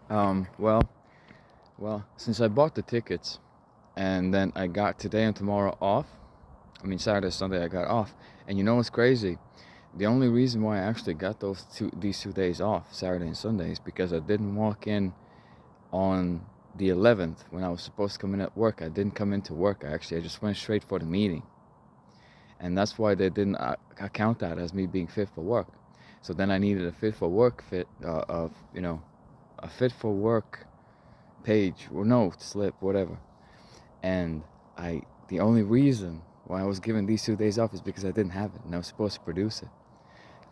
Well, since I bought the tickets and then I got today and tomorrow off, I mean Saturday, Sunday I got off. And you know what's crazy? The only reason why I actually got these 2 days off, Saturday and Sunday, is because I didn't walk in on the 11th when I was supposed to come in at work. I didn't come into work. I just went straight for the meeting. And that's why they didn't account that as me being fit for work. So then I needed a fit for work a fit for work page or note slip, whatever. And the only reason why I was given these 2 days off is because I didn't have it and I was supposed to produce it.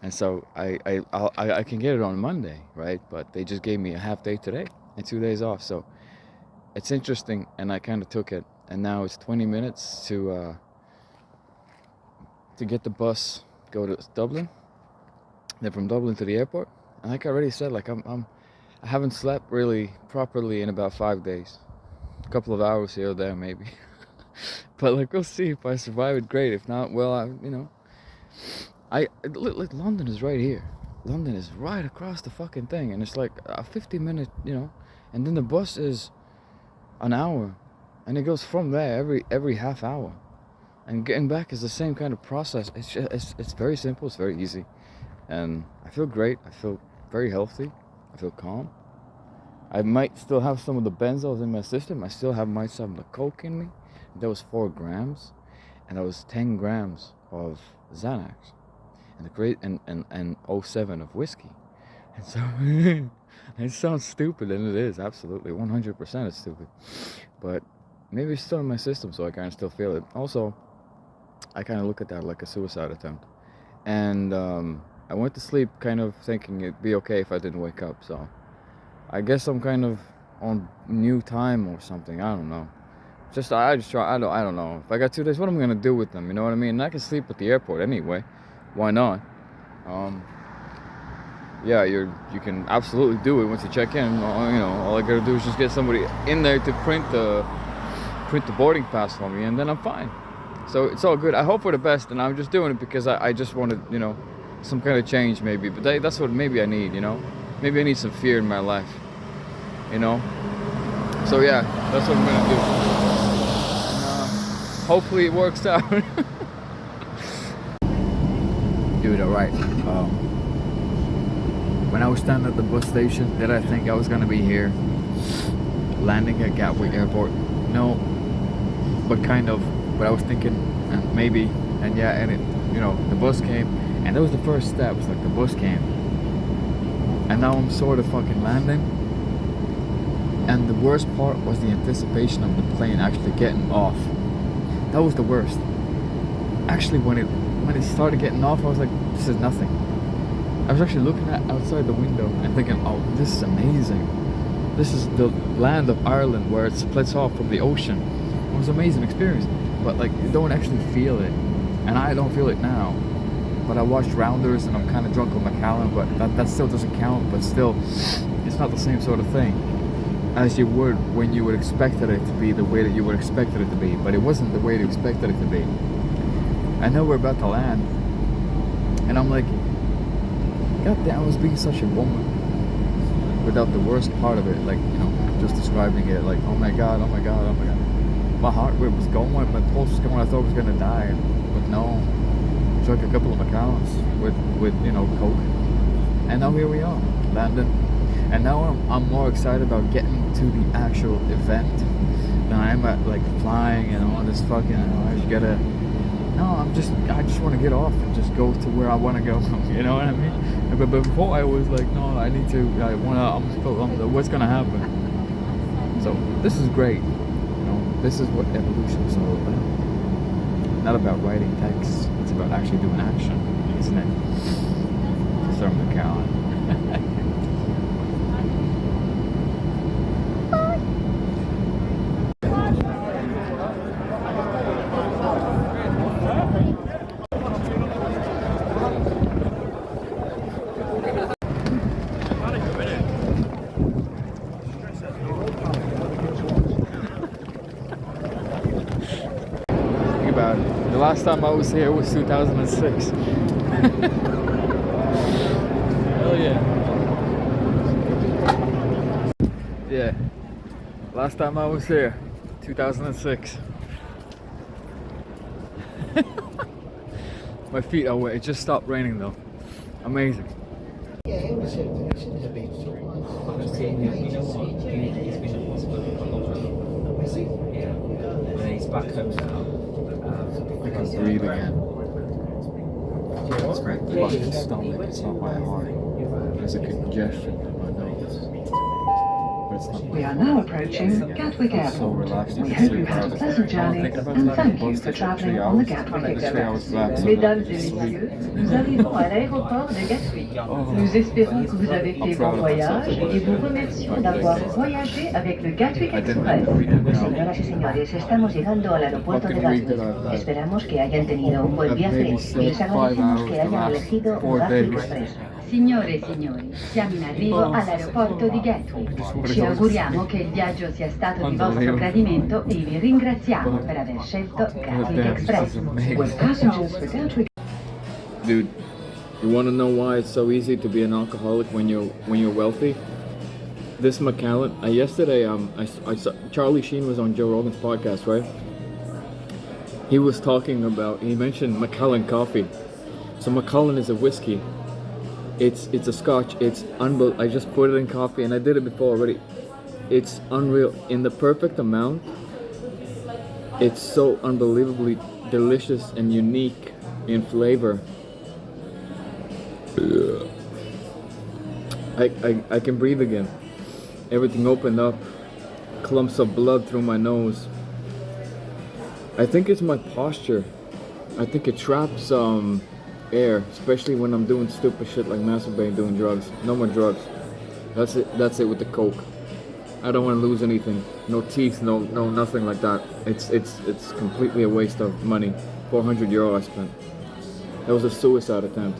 And so I can get it on Monday, right? But they just gave me a half day today and 2 days off. So it's interesting, and I kind of took it. And now it's 20 minutes to get the bus, go to Dublin, then from Dublin to the airport. And like I already said, like I haven't slept really properly in about 5 days. A couple of hours here or there, maybe. But like we'll see. If I survive it, great. If not, well, London is right here. London is right across the fucking thing, and it's like a 50-minute, and then the bus is an hour, and it goes from there every half hour, and getting back is the same kind of process. It's very simple. It's very easy, and I feel great. I feel very healthy. I feel calm. I might still have some of the benzos in my system. I still have might some of the coke in me. That was 4 grams, and that was 10 grams of Xanax, and the great and '07 of whiskey. And so it sounds stupid, and it is absolutely 100% it's stupid, but maybe it's still in my system, so I kind of still feel it. Also, I kind of look at that like a suicide attempt, and I went to sleep kind of thinking it'd be okay if I didn't wake up. So I guess I'm kind of on new time or something. I don't know. I just try. I don't know. If I got 2 days, what am I gonna do with them? You know what I mean? And I can sleep at the airport anyway. Why not? Yeah, you can absolutely do it once you check in. All I gotta do is just get somebody in there to print the boarding pass for me, and then I'm fine. So it's all good. I hope for the best, and I'm just doing it because I just wanted, some kind of change maybe. But that's what maybe I need, Maybe I need some fear in my life, So yeah, that's what I'm gonna do. Hopefully it works out. Dude, alright. When I was standing at the bus station, did I think I was gonna be here? Landing at Gatwick Airport? No. But kind of. But I was thinking, maybe. And yeah, and the bus came. And that was the first steps, like the bus came. And now I'm sort of fucking landing. And the worst part was the anticipation of the plane actually getting off. That was the worst. Actually, when it started getting off, I was like, this is nothing. I was actually looking at outside the window and thinking, oh, this is amazing. This is the land of Ireland where it splits off from the ocean. It was an amazing experience. But like, you don't actually feel it. And I don't feel it now. But I watched Rounders and I'm kind of drunk on Macallan, but that still doesn't count. But still, it's not the same sort of thing as you would when you would expected it to be the way that you would expected it to be. But it wasn't the way you expected it to be. I know we're about to land, and I'm like, God damn, I was being such a woman without the worst part of it, like, just describing it, like, oh my God, oh my God, oh my God. My heart rate was going, my pulse was going, I thought I was gonna die, but no. Drank a couple of Macallans with coke, and now here we are, landing. And now I'm more excited about getting to the actual event than I am at like flying and all this fucking. I just gotta. No, I just want to get off and just go to where I want to go. You know what I mean? But before I was like, no, I need to. I wanna. What's gonna happen? So this is great. This is what evolution is all about. Not about writing text. It's about actually doing action, isn't it? Sir McCallum. About it. The last time I was here was 2006. Hell yeah. Yeah. Last time I was here, 2006. My feet are wet. It just stopped raining though. Amazing. Yeah, it shouldn't have been. He's been in hospital for a long time. Is he? Yeah. And he's back home now. I can breathe again. That's great. But it's stomach, it's not my heart. There's a congestion in my nose. But it's not my We are now approaching Gatwick I'm so Airport. relaxed. We hope you had a pleasant journey and thank you for travelling on the Gatwick Express. Mesdames et messieurs, nous arrivons à l'aéroport de Gatwick. Nous espérons que vous avez fait bon voyage et vous remercions d'avoir voyagé avec le Gatwick Express. Señoras y señores, estamos llegando al aeropuerto de Gatwick. Esperamos que hayan tenido un buen viaje y les agradecemos que hayan elegido Gatwick Express. Signore e signori, siamo in arrivo all'aeroporto di Gatwick. Ci auguriamo che il viaggio sia stato di vostro gradimento e vi ringraziamo per aver scelto Gatwick Express. With passengers for Gatwick. Dude, you want to know why it's so easy to be an alcoholic when you're wealthy? This Macallan, yesterday I saw Charlie Sheen was on Joe Rogan's podcast, right? He was talking about, he mentioned Macallan coffee. So Macallan is a whiskey. It's a Scotch. It's unbelievable. I just put it in coffee, and I did it before already. It's unreal in the perfect amount. It's so unbelievably delicious and unique in flavor. I can breathe again. Everything opened up. Clumps of blood through my nose. I think it's my posture. I think it traps air, especially when I'm doing stupid shit like masturbating, doing drugs. No more drugs. That's it with the coke. I don't want to lose anything. No teeth, no nothing like that. It's completely a waste of money. 400 euro I spent. That was a suicide attempt.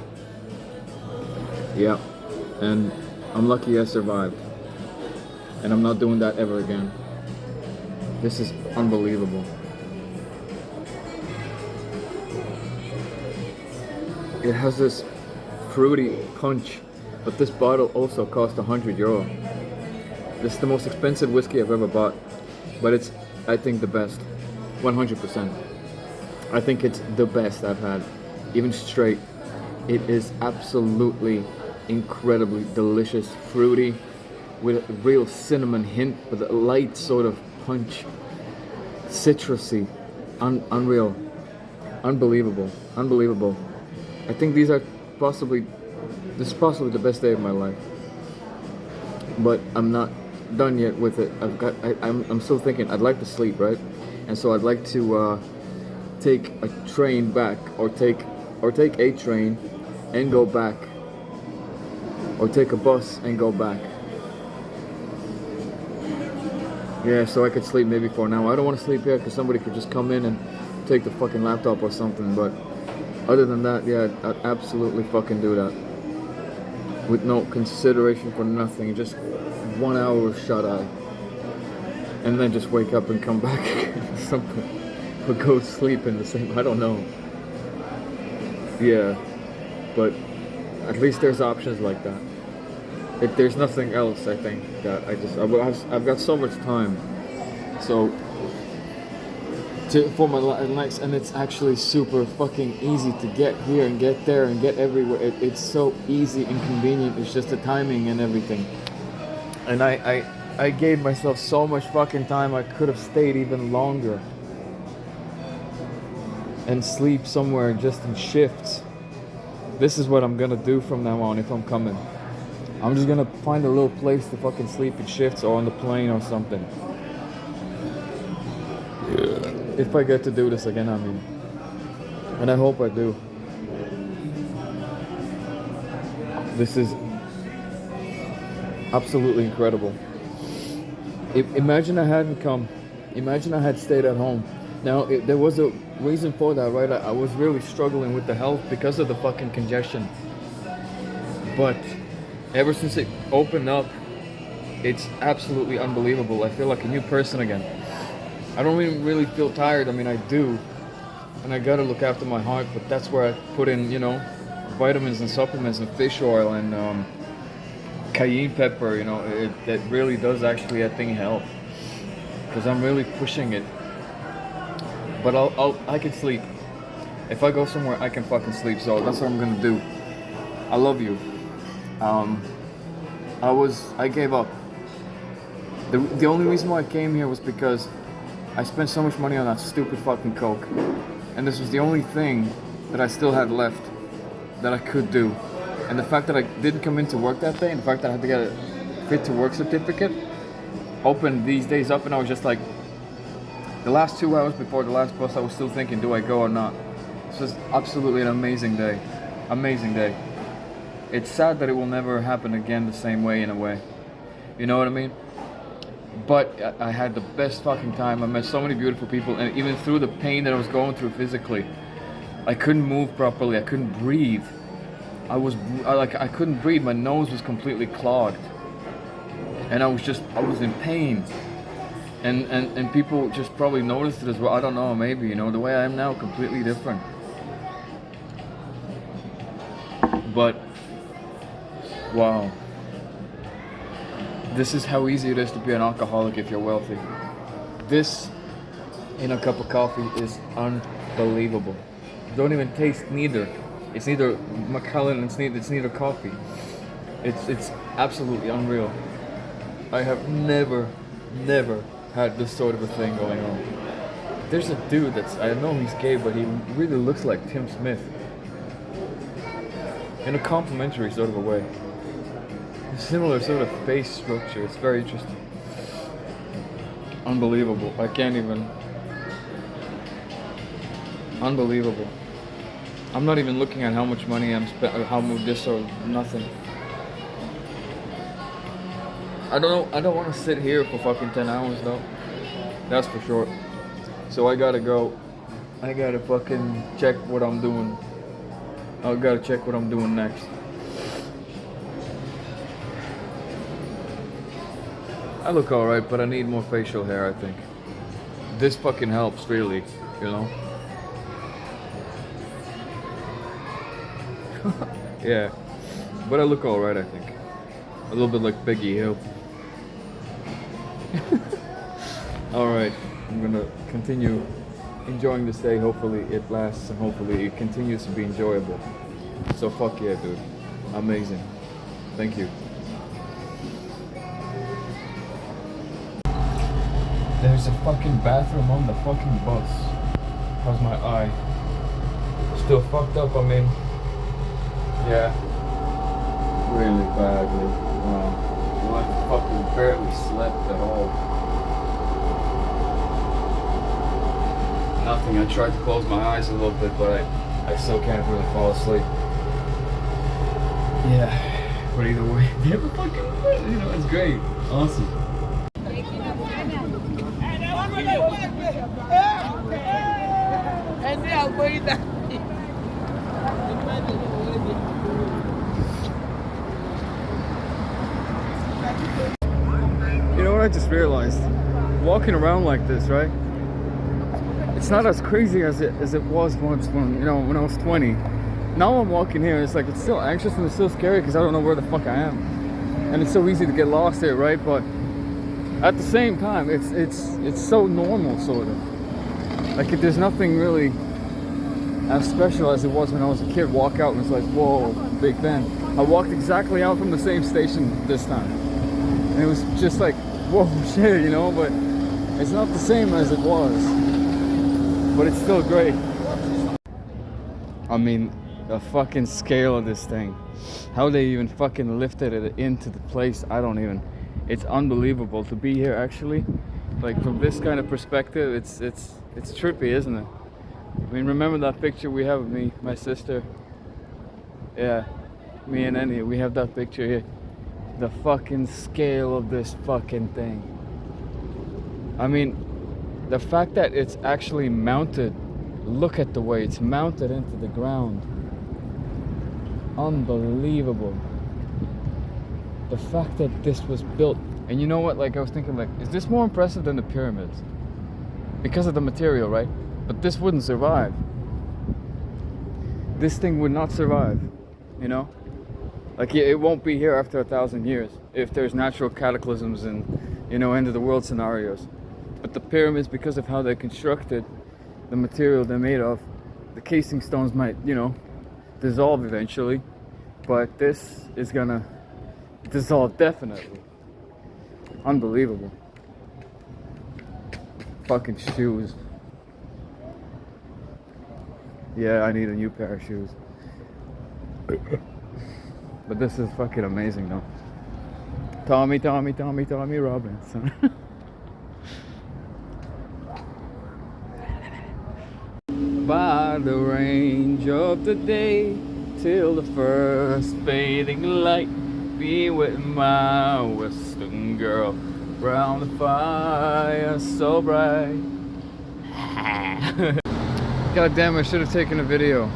Yeah. And I'm lucky I survived. And I'm not doing that ever again. This is unbelievable. It has this fruity punch, but this bottle also cost 100 euro. This is the most expensive whiskey I've ever bought, but it's, I think, the best. 100%. I think it's the best I've had, even straight. It is absolutely incredibly delicious, fruity, with a real cinnamon hint, with a light sort of punch, citrusy, unreal, unbelievable. I think this is possibly the best day of my life. But I'm not done yet with it. I'm still thinking I'd like to sleep, right? And so I'd like to take a train back, or take a train and go back, or take a bus and go back. Yeah, so I could sleep maybe for an hour. I don't want to sleep here because somebody could just come in and take the fucking laptop or something, but other than that, yeah, I'd absolutely fucking do that. With no consideration for nothing, just 1 hour of shut-eye. And then just wake up and come back or something. Or go sleep in the same, I don't know. Yeah, but at least there's options like that. If there's nothing else, I think that I've got so much time. So for my likes, and it's actually super fucking easy to get here and get there and get everywhere. It's so easy and convenient. It's just the timing and everything. And I gave myself so much fucking time. I could have stayed even longer and sleep somewhere just in shifts. This is what I'm gonna do from now on if I'm coming. I'm just gonna find a little place to fucking sleep in shifts, or on the plane or something. If I get to do this again, I mean. And I hope I do. This is absolutely incredible. Imagine I hadn't come. Imagine I had stayed at home. Now, there was a reason for that, right? I was really struggling with the health because of the fucking congestion. But ever since it opened up, it's absolutely unbelievable. I feel like a new person again. I don't even really feel tired. I mean, I do. And I gotta look after my heart, but that's where I put in, vitamins and supplements and fish oil and cayenne pepper, you know, that really does actually, I think, help. Because I'm really pushing it. But I can sleep. If I go somewhere, I can fucking sleep. So that's what I'm gonna do. I love you. I gave up. The only reason why I came here was because I spent so much money on that stupid fucking Coke. And this was the only thing that I still had left that I could do. And the fact that I didn't come into work that day, and the fact that I had to get a fit to work certificate, opened these days up, and I was just like, the last 2 hours before the last bus, I was still thinking, do I go or not? This was absolutely an amazing day. Amazing day. It's sad that it will never happen again the same way, in a way. You know what I mean? But I had the best fucking time. I met so many beautiful people, and even through the pain that I was going through physically, I couldn't move properly. I couldn't breathe. I couldn't breathe. My nose was completely clogged, and I was in pain. And people just probably noticed it as well. I don't know, maybe, you know, the way I am now, completely different. But wow, this is how easy it is to be an alcoholic if you're wealthy. This in a cup of coffee is unbelievable. Don't even taste neither. It's neither Macallan, it's neither coffee. It's absolutely unreal. I have never had this sort of a thing going on. There's a dude I know he's gay, but he really looks like Tim Smith. In a complimentary sort of a way. A similar sort of face structure. It's very interesting. Unbelievable. I can't even. Unbelievable. I'm not even looking at how much money I'm spending, how much this or nothing. I don't want to sit here for fucking 10 hours though. That's for sure. So I gotta go. I gotta fucking check what I'm doing. I gotta check what I'm doing next. I look alright, but I need more facial hair, I think. This fucking helps, really, you know? Yeah. But I look alright, I think. A little bit like Biggie Hill. Alright, I'm gonna continue enjoying this day. Hopefully it lasts and hopefully it continues to be enjoyable. So fuck yeah, dude. Amazing. Thank you. There's a fucking bathroom on the fucking bus. How's my eye? Still fucked up, I mean. Yeah. Really badly. I fucking barely slept at all. Nothing. I tried to close my eyes a little bit, but I still can't really fall asleep. Yeah. But either way, they have a fucking, you know, it's great. Awesome. You know what I just realized? Walking around like this, right? It's not as crazy as it was once when I was 20. Now I'm walking here and it's still anxious and it's still scary because I don't know where the fuck I am. And it's so easy to get lost here, right? But at the same time, it's so normal, sort of. Like there's nothing really as special as it was when I was a kid. Walk out and it's like, whoa, Big Ben. I walked exactly out from the same station this time. And it was just like, whoa, shit, you know, but it's not the same as it was. But it's still great. I mean, the fucking scale of this thing. How they even fucking lifted it into the place, I don't even. It's unbelievable to be here, actually. Like, from this kind of perspective, it's trippy, isn't it? I mean, remember that picture we have of me, my sister? Yeah, me and Annie, we have that picture here. The fucking scale of this fucking thing. I mean, the fact that it's actually mounted, look at the way it's mounted into the ground. Unbelievable. The fact that this was built, and you know what, like I was thinking, like, is this more impressive than the pyramids? Because of the material, right? But this wouldn't survive. This thing would not survive, you know? Like it won't be here after 1,000 years if there's natural cataclysms and, you know, end of the world scenarios. But the pyramids, because of how they're constructed, the material they're made of, the casing stones might, you know, dissolve eventually. But this is gonna dissolve definitely. Unbelievable. Fucking shoes. Yeah, I need a new pair of shoes. But this is fucking amazing though. Tommy Robinson. By the range of the day, till the first fading light, be with my western girl, round the fire so bright. God damn, I should have taken a video.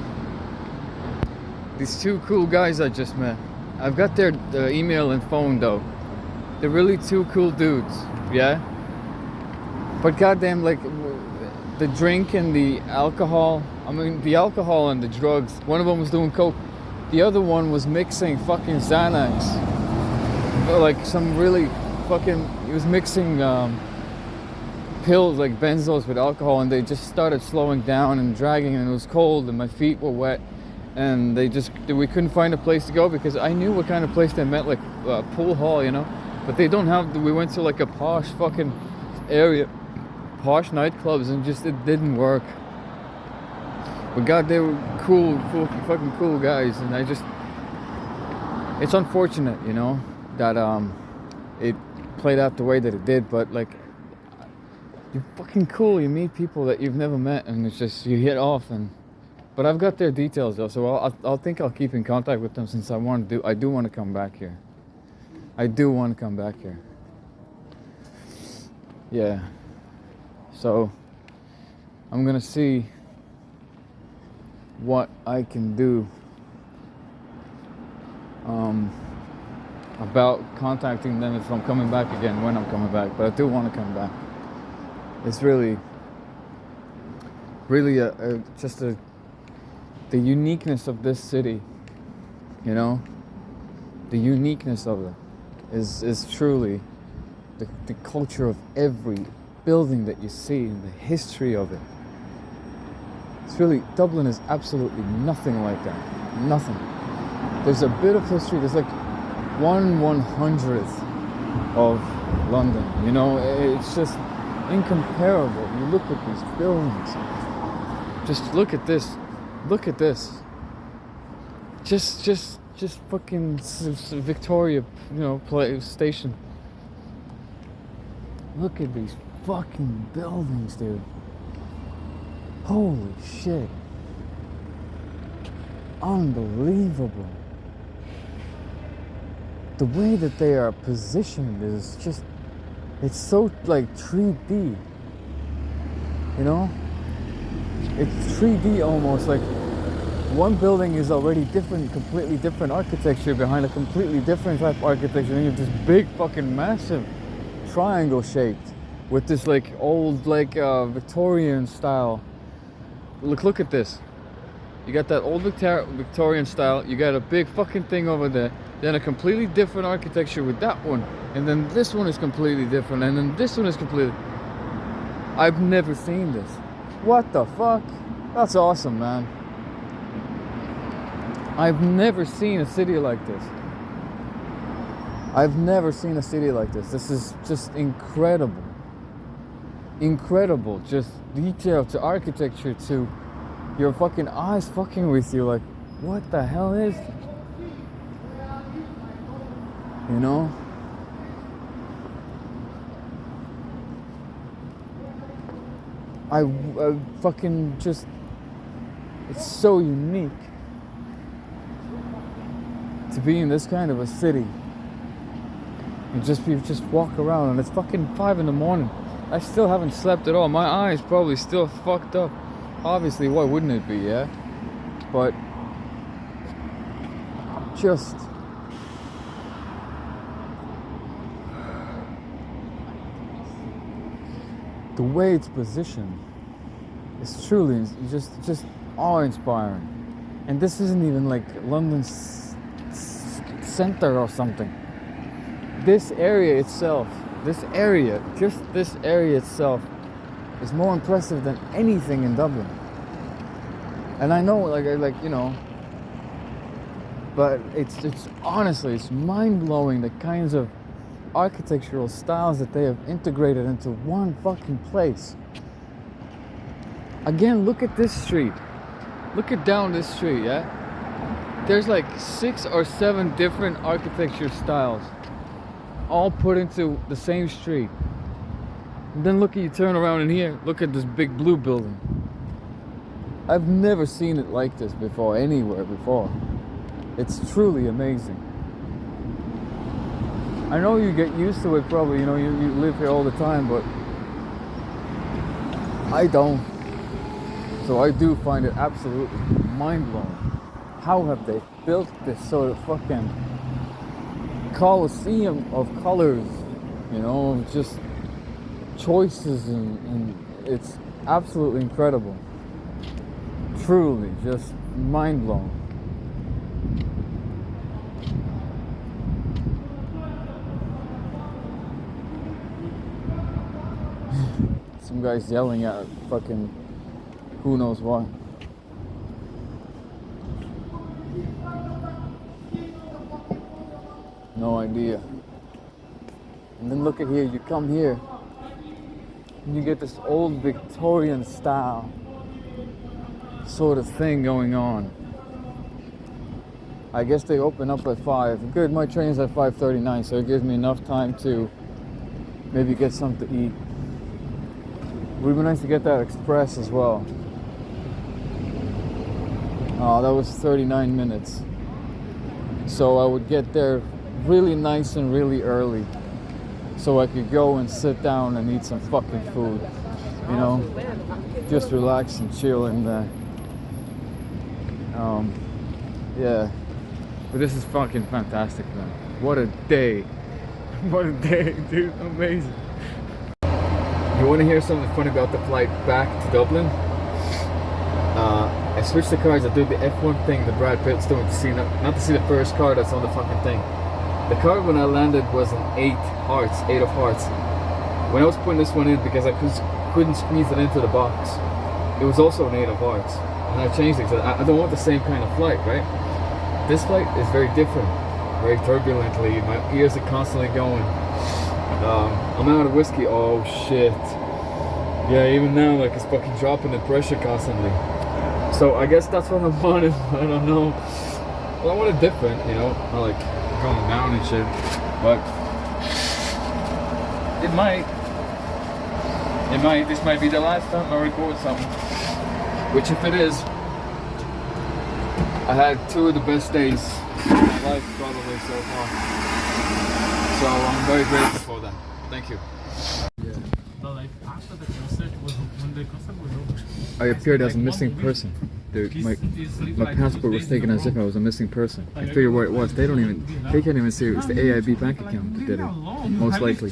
These two cool guys I just met. I've got their email and phone though. They're really two cool dudes, yeah? But goddamn, like, the drink and the alcohol, I mean, the alcohol and the drugs, one of them was doing coke, the other one was mixing fucking Xanax. Like, some really fucking, he was mixing pills, like benzos with alcohol, and they just started slowing down and dragging, and it was cold, and my feet were wet. And we couldn't find a place to go because I knew what kind of place they meant, like pool hall, you know. But they don't have, we went to like a posh fucking area, posh nightclubs, and just, it didn't work. But God, they were cool, fucking cool guys. And it's unfortunate, you know, that it played out the way that it did. But like, you're fucking cool, you meet people that you've never met, and it's just, you hit off. But I've got their details though, so I'll think I'll keep in contact with them, since I do want to come back here. I do want to come back here. Yeah. So I'm gonna see what I can do about contacting them if I'm coming back again, when I'm coming back. But I do want to come back. It's really just the uniqueness of this city, you know, the uniqueness of it is truly the culture of every building that you see, and the history of it. It's really, Dublin is absolutely nothing like that. Nothing. There's a bit of history, there's like 1/100th of London, you know, it's just incomparable. You look at these buildings, just look at this. Look at this. Just fucking Victoria, you know, station. Look at these fucking buildings, dude. Holy shit. Unbelievable. The way that they are positioned is just, it's so like 3D. You know? It's 3D almost, like one building is already different, completely different architecture behind a completely different type of architecture, and you have this big fucking massive triangle shaped with this like old like Victorian style. Look at this. You got that old Victorian style, you got a big fucking thing over there, then a completely different architecture with that one, and then this one is completely different, and then this one is completely... I've never seen this. What the fuck? That's awesome, man. I've never seen a city like this. I've never seen a city like this. This is just incredible. Incredible. Just detail to architecture to your fucking eyes fucking with you. Like, what the hell is this? You know? I fucking just, it's so unique to be in this kind of a city and just walk around, and it's fucking 5 in the morning. I still haven't slept at all. My eyes probably still fucked up. Obviously, why wouldn't it be, yeah? But just the way it's positioned is truly just awe-inspiring. And this isn't even like London's center or something. This area itself, just this area itself is more impressive than anything in Dublin. And I know, but it's honestly, it's mind-blowing the kinds of architectural styles that they have integrated into one fucking place. Again, look at this street. Look at down this street, yeah? There's like 6 or 7 different architecture styles, all put into the same street. And then look at, you turn around in here, look at this big blue building. I've never seen it like this before, anywhere before. It's truly amazing. I know you get used to it probably, you live here all the time, but I don't. So I do find it absolutely mind-blowing. How have they built this sort of fucking coliseum of colors, just choices, and it's absolutely incredible. Truly, just mind-blowing. Some guy's yelling at fucking who knows what. No idea. And then look at here, you come here and you get this old Victorian style sort of thing going on. I guess they open up at 5. Good, my train's at 5:39, so it gives me enough time to maybe get something to eat. It would be nice to get that express as well. Oh, that was 39 minutes. So I would get there really nice and really early, so I could go and sit down and eat some fucking food. Just relax and chill and yeah. But this is fucking fantastic, man. What a day. What a day, dude. Amazing. You want to hear something funny about the flight back to Dublin? I switched the cars. I did the F1 thing that Brad Pitt's doing to see, not to see the first car that's on the fucking thing. The card when I landed was an 8 of hearts. When I was putting this one in, because I couldn't squeeze it into the box, it was also an 8 of hearts. And I changed it because I don't want the same kind of flight, right? This flight is very different, very turbulently. My ears are constantly going. I'm out of whiskey. Oh shit. Yeah, even now, it's fucking dropping the pressure constantly. So I guess that's what I'm wanting. I don't know. Well, I want it different, I like going down and shit, but it might, this might be the last time I record something, which if it is, I had 2 of the best days of my life probably so far, so I'm very grateful for that. Thank you. After the concert was when the concert was over. I appeared as a missing person. Dude, my passport was taken as if I was a missing person. I figured what it was. They can't even see it. It's the AIB bank account that did it. Most likely.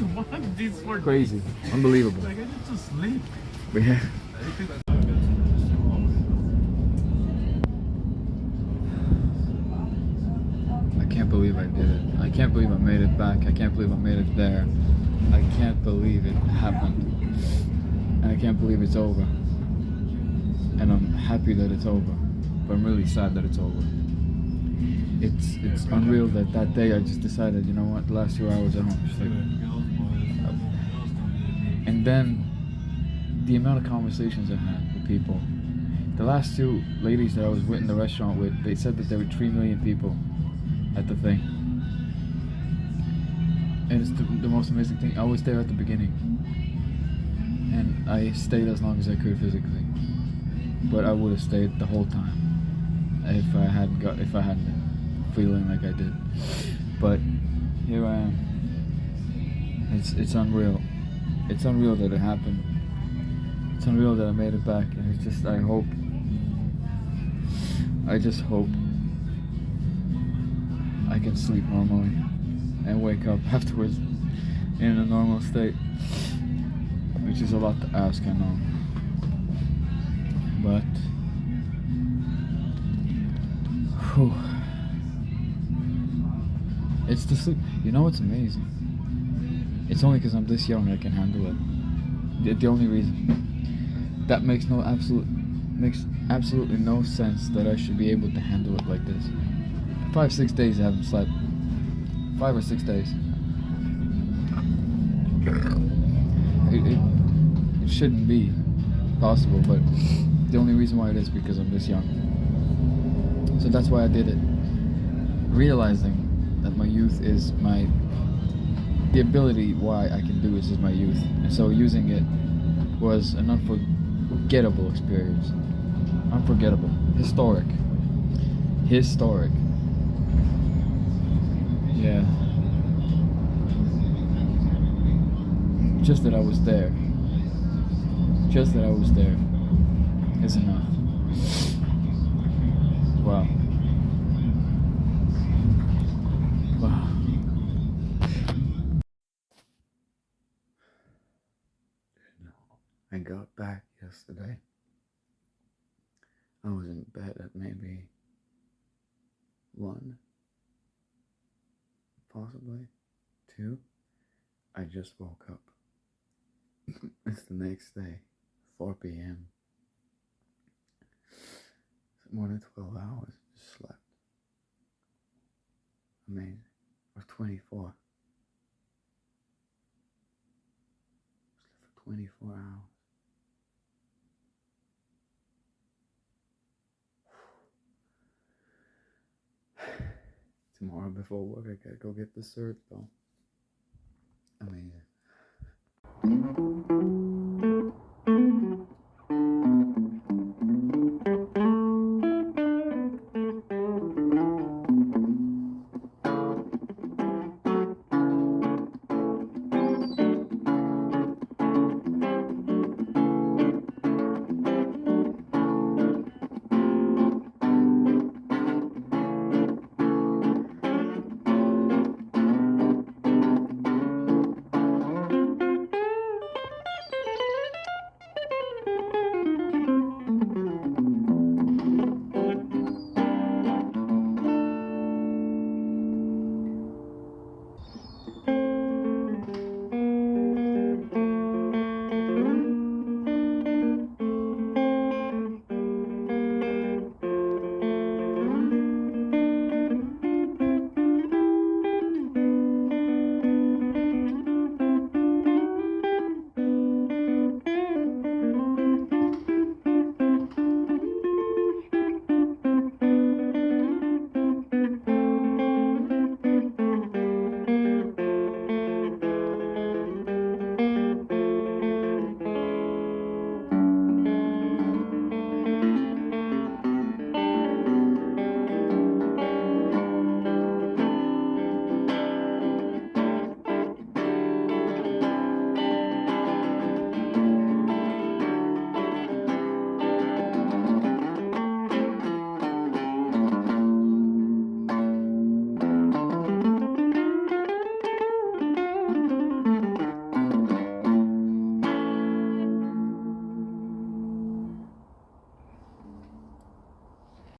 Crazy. Unbelievable. Like I need to sleep. But yeah. I can't believe I did it. I can't believe I made it back. I can't believe I made it there. I can't believe it happened. And I can't believe it's over. And I'm happy that it's over, but I'm really sad that it's over. It's unreal that day I just decided, you know what, the last 2 hours I'm just like, and then the amount of conversations I had with people. The last 2 ladies that I was with in the restaurant with, they said that there were 3 million people at the thing. And it's the most amazing thing. I was there at the beginning, and I stayed as long as I could physically. But I would have stayed the whole time if I hadn't been feeling like I did. But here I am. It's unreal. It's unreal that it happened. It's unreal that I made it back. And it's just, I just hope I can sleep normally and wake up afterwards in a normal state, which is a lot to ask, I know. But It's the sleep. You know what's amazing? It's only because I'm this young I can handle it. The only reason. That makes absolutely no sense that I should be able to handle it like this. 5-6 days I haven't slept. 5 or 6 days. It shouldn't be possible, but the only reason why it is because I'm this young. So that's why I did it. Realizing that my youth is the ability why I can do this is my youth. And so using it was an unforgettable experience. Unforgettable. Historic. Yeah. Just that I was there. Is enough. Wow. I got back yesterday. I was in bed at maybe 1, possibly 2. I just woke up. It's the next day, 4 p.m. More than 12 hours. Just slept. Amazing. Or 24. Slept for 24 hours. Tomorrow before work, I gotta go get the cert though. Amazing.